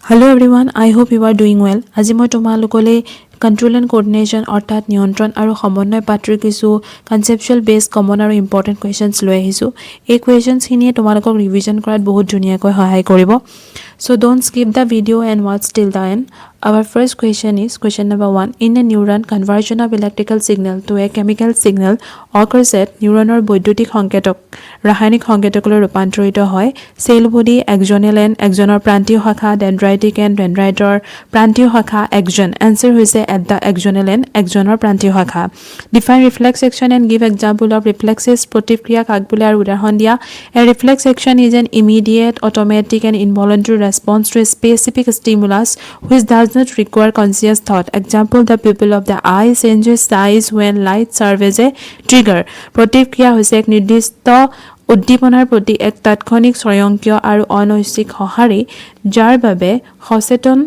Hello everyone, I hope you are doing well. আজি মই তোমালোকলৈ কন্ট্ৰোল এণ্ড কোঅৰ্ডিনেশ্যন অৰ্থাৎ নিয়ন্ত্ৰণ আৰু সমন্বয় পাঠৰ কিছু কনচেপচুৱেল বেছ কমন আৰু ইম্পৰ্টেণ্ট কুৱেশ্যনছ লৈ আহিছোঁ। এই কুৱেশ্যনছখিনিয়ে তোমালোকক ৰিভিজন কৰাত বহুত ধুনীয়াকৈ সহায় কৰিব। So don't skip the video and watch till the end. Our first question is question number 1. In a neuron, conversion of electrical signal to a chemical signal occurs at neuronor বৈদ্যুতিক সংকেতক ৰাসায়নিক সংকেতকলৈ ৰূপান্তৰিত হয় সেল বডি এক্সনেল এণ্ড এক্সনৰ প্ৰান্তীয় শাখা dendritic and ডেনড্ৰাইটৰ প্ৰান্তীয় শাখা এক্সন এনসাৰ হৈছে এট দ্য এক্সনেল এণ্ড এক্সনৰ প্ৰান্তীয় শাখা define reflex action and give example of reflexes প্ৰতিক্ৰিয়া কাক বোলে আৰু উদাহৰণ দিয়া a reflex action is an immediate automatic and involuntary response to a specific stimulus which does not require conscious thought. Example, the pupil of the eye changes size when light serves as a trigger. প্ৰতিক্ৰিয়া হৈছে এক নিৰ্দিষ্ট উদ্দীপনাৰ প্ৰতি এক তাৎক্ষণিক স্বয়ংক্ৰিয় আৰু অনৈচ্ছিক সঁহাৰি যাৰ বাবে সচেতন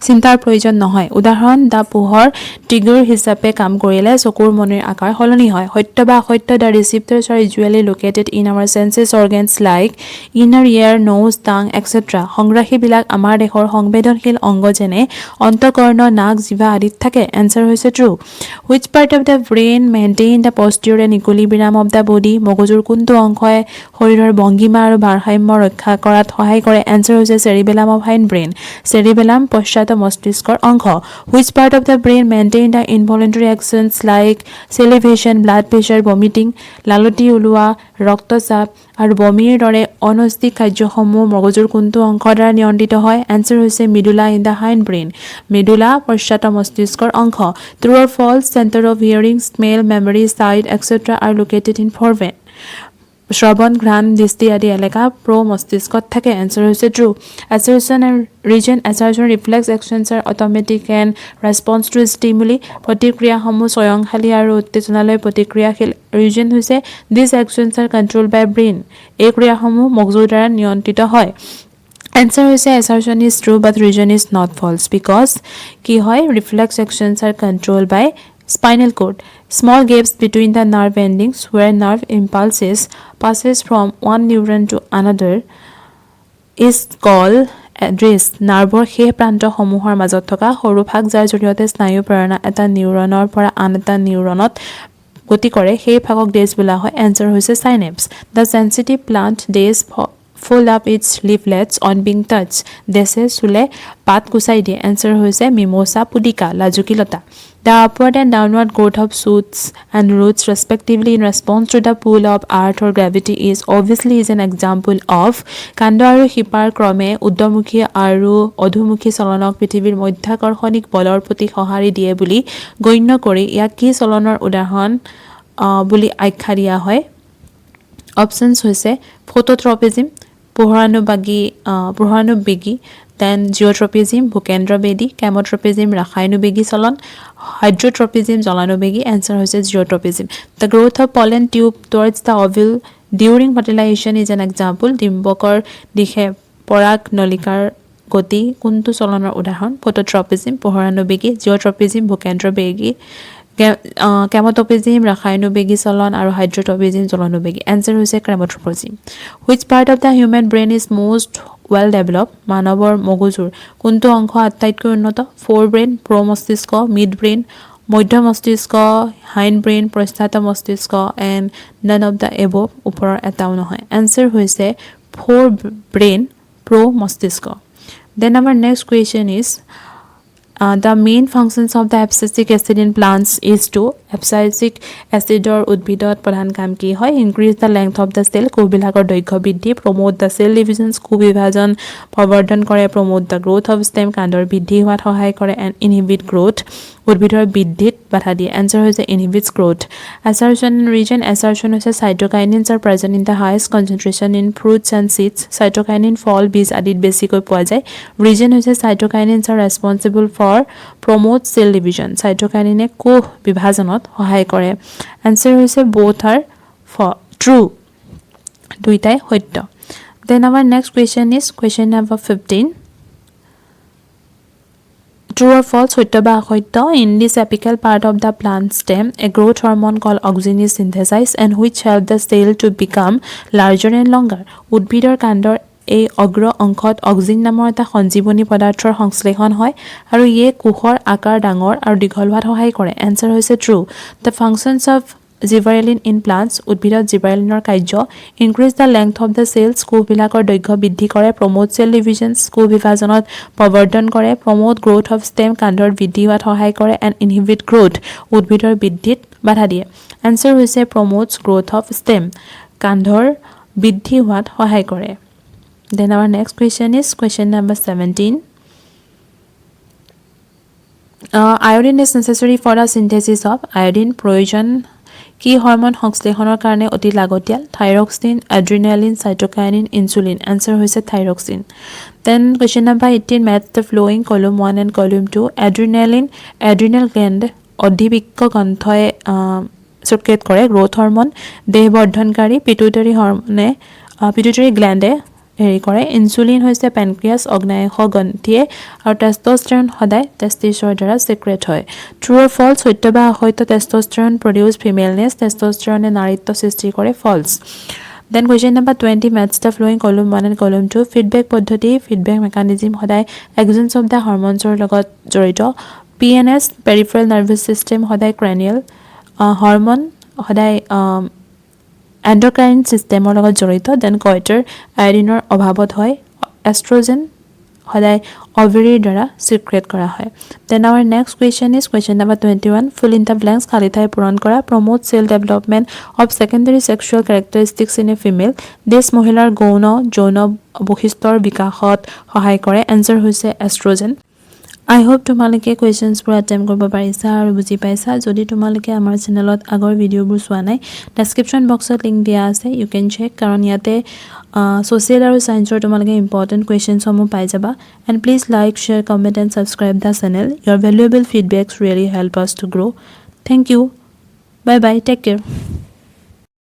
চিন্তাৰ প্ৰয়োজন নহয় উদাহৰণ দা পোহৰ ট্ৰিগাৰ হিচাপে কাম কৰিলে চকুৰ মনিৰ আকাৰ সলনি হয় সত্য বা অসত্য the receptors are usually located in our senses organs like inner ear nose tongue etcetera সংগ্ৰাহীবিলাক আমাৰ দেহৰ সংবেদনশীল অংগ যেনে অন্তঃকৰ্ণ নাক জিভা আদিত থাকে এনসাৰ হৈছে true which part of the brain maintain the posture and equilibrium of the body মগজুৰ কোনটো অংশই শৰীৰৰ ভংগিমা আৰু ভাৰসাম্য ৰক্ষা কৰাত সহায় কৰে এনসাৰ হৈছে চেৰিবেলাম অফ হাইণ্ড ব্ৰেইন চেৰিবেলাম পশ্চাৎ মস্তিষ্কৰ অংশ which part of the brain maintain the involuntary actions like salivation blood pressure vomiting লালতি ওলোৱা ৰক্তচাপ আৰু বমিৰ দৰে অনৈচ্ছিক কাৰ্যসমূহ মগজুৰ কোনটো অংশৰ দ্বাৰা নিয়ন্ত্ৰিত হয় এনসাৰ হৈছে medulla in the hind brain medulla পশ্চাৎ মস্তিষ্কৰ অংশ true or false centre of hearing smell memory sight etcetera are located in forebrain শ্ৰৱণ ঘ্ৰাণ দৃষ্টি আদি এলেকা প্ৰ মস্তিষ্কত থাকে এনসাৰ হৈছে true assertion and reason assertion reflex actions are automatic and response to stimuli প্ৰতিক্ৰিয়াসমূহ স্বয়ংশালী আৰু উত্তেজনালৈ প্ৰতিক্ৰিয়াশীল ৰিজন হৈছে this actions are control by brain এই ক্ৰিয়াসমূহ মগজুৰ দ্বাৰা নিয়ন্ত্ৰিত হয় এনসাৰ হৈছে assertion is true but reason is not false because কি হয় reflex actions are control by spinal cord small gaps between the nerve endings where nerve impulses passes from one neuron to another is called address নাৰ্ভৰ সেই প্ৰান্তসমূহৰ মাজত থকা সৰু ভাগ যাৰ জৰিয়তে স্নায়ু প্ৰেৰণা এটা নিউৰনৰ পৰা আন এটা নিউৰনত গতি কৰে সেই ভাগক ডেজ বোলা হয় এনসাৰ হৈছে সাইনেপছ the sensitive plant days full up its leaflets on being touched দেশে চুলে পাত কুচাই দিয়ে এনসাৰ হৈছে mimosa পুদিকা লাজুকিলতা The upward and downward growth of shoots and roots respectively in response to the pull of earth or gravity is obviously an example of কাণ্ড আৰু শিপাৰ ক্ৰমে উৰ্ধমুখী আৰু অধোমুখী চলনক পৃথিৱীৰ মধ্যাকৰ্ষণিক বলৰ প্ৰতি সঁহাৰি দিয়ে বুলি গণ্য কৰি ইয়াক কি চলনৰ উদাহৰণ বুলি আখ্যা দিয়া হয় অপশ্যনছ হৈছে ফটোট্ৰপিজিম পোহৰানুবেগী দেন জিঅ'ট্ৰপিজিম ভূকেন্দ্ৰবেদী কেম'ট্ৰপিজিম ৰাসায়নুবেগী চলন হাইড্ৰট্ৰপিজিম জলানুবেগী এনসাৰ হৈছে geotropism the growth of pollen tube towards the ovule during fertilisation is an example ডিম্বকৰ দিশে পৰাগ নলিকাৰ গতি কোনটো চলনৰ উদাহৰণ ফটোট্ৰপিজিম পোহৰানুবেগী জিঅ'ট্ৰপিজিম ভূকেন্দ্ৰবেগী কেম'ট্ৰপিজিম ৰাসায়নুবেগী চলন আৰু হাইড্ৰট্ৰপিজিম জলানুবেগী এনসাৰ হৈছে chemotropism which part of the human brain is most well develop মানৱৰ মগজুৰ কোনটো অংশ আটাইতকৈ উন্নত ফ'ৰ ব্ৰেইন প্ৰ মস্তিষ্ক মিড ব্ৰেইন মধ্য মস্তিষ্ক হাইণ্ড ব্ৰেইন পশ্চাৎ মস্তিষ্ক and none of the above ওপৰৰ এটাও নহয় এনসাৰ হৈছে ফ'ৰ ব্ৰেইন প্ৰ মস্তিষ্ক দেন আমাৰ next question is the main functions of the abscisic acid in plants is to abscisic acidৰ উদ্ভিদত প্ৰধান কাম কি হয় increase the length of the cell কোষবিলাকৰ দৈৰ্ঘ্য বৃদ্ধি promote the cell divisions কোষবিভাজন প্ৰৱৰ্ধন কৰে promote the growth of stem কাণ্ডৰ বৃদ্ধি হোৱাত সহায় কৰে and inhibit growth উদ্ভিদৰ বৃদ্ধিত বাধা দিয়ে এনসাৰ হৈছে inhibits growth assertion and region assertion হৈছে cytokinins are present in the highest concentration in fruits and seeds cytokinin ফল বীজ আদিত বেছিকৈ পোৱা যায় region হৈছে cytokinins are responsible for promote cell division cytokinine কোষ বিভাজনত সহায় কৰে এনসাৰ হৈছে both are true দুইটাই সত্য then our next question is question number 15 True or false, সত্য বা অসত্য in this apical part of the plant stem a growth hormone called auxin is synthesized and which help the cell to become larger and longer উদ্ভিদৰ কাণ্ডৰ এই অগ্ৰ অংশত auxin নামৰ এটা সঞ্জীৱনী পদাৰ্থৰ সংশ্লেষণ হয় আৰু ইয়ে কোষৰ আকাৰ ডাঙৰ আৰু দীঘল হোৱাত সহায় কৰে এনসাৰ হৈছে true the functions of gibberellin in plants উদ্ভিদত জিবাৰেলিনৰ কাৰ্য increase the length of the cells কোষবিলাকৰ দৈৰ্ঘ্য বৃদ্ধি কৰে প্ৰমোট চেল ডিভিজনছ কোষ বিভাজনত প্ৰৱৰ্ধন কৰে প্ৰমোট গ্ৰোথ অফ ষ্টেম কাণ্ডৰ বৃদ্ধি হোৱাত সহায় কৰে এণ্ড ইনহিবিট গ্ৰোথ উদ্ভিদৰ বৃদ্ধিত বাধা দিয়ে এনসাৰ হৈছে প্ৰমোটছ গ্ৰোথ অফ ষ্টেম কাণ্ডৰ বৃদ্ধি হোৱাত সহায় কৰে Then our next question is question number 17. Iodine is necessary for the synthesis of iodine প্ৰয়োজন কি হৰমন সংশ্লেষণৰ কাৰণে অতি লাগতিয়াল থাইৰক্সিন এড্ৰিনালিন সাইটোকাইনিন ইনসুলিন আনসাৰ হৈছে thyroxine Then question number 18 match the flowing column 1 and column 2 adrenal gland অধিবৃক্ক গ্ৰন্থয়ে circulate কৰে growth hormone দেহ বৰ্ধনকাৰী pituitary হৰমনে pituitary গ্ল্যান্ডে হেৰি কৰে ইনসুলিন হৈছে পেনক্ৰিয়াছ অগ্নাশয় গ্ৰন্থিয়ে আৰু টেস্টোষ্টেৰন সদায় টেষ্টিছৰ দ্বাৰা সিক্ৰেট হয় ট্ৰু অৰ ফলছ সত্য বা অসত্য টেস্টোষ্টেৰন প্ৰডিউস ফিমেলনেছ টেস্টোষ্টেৰনে নাৰীত্ব সৃষ্টি কৰে ফলছ Then question number 20 match the flowing column 1 and column 2 feedback পদ্ধতি feedback mechanism সদায় exons of the hormones লগত জড়িত PNS peripheral nervous system সদায় cranial hormone সদায় এন্ডোক্ৰাইন সিস্টেমৰ লগত জড়িত দেন কয়টাৰ আয়োডিনৰ অভাৱত হয় এষ্ট্ৰোজেন সদায় অভাৰীৰ দ্বাৰা সিক্ৰেট কৰা হয় then our next question is question number 21 fill in the blanks খালি ঠাই পূৰণ কৰা promote cell development of secondary sexual characteristics in a female this মহিলাৰ যৌন বৈশিষ্ট্যৰ বিকাশত সহায় কৰে আনসাৰ হৈছে এষ্ট্ৰোজেন I hope তোমালোকে questions বোৰ attempt কৰিব পাৰিছা আৰু বুজি পাইছা যদি তোমালোকে আমাৰ চেনেলত আগৰ ভিডিওবোৰ চোৱা নাই ডেসক্ৰিপচন বক্সত লিংক দিয়া আছে you can check কাৰণ ইয়াতে social আৰু science তোমালোকে important questions সমূহ পাই যাবা and please like share comment and subscribe the channel your valuable feedbacks really help us to grow thank you bye bye take care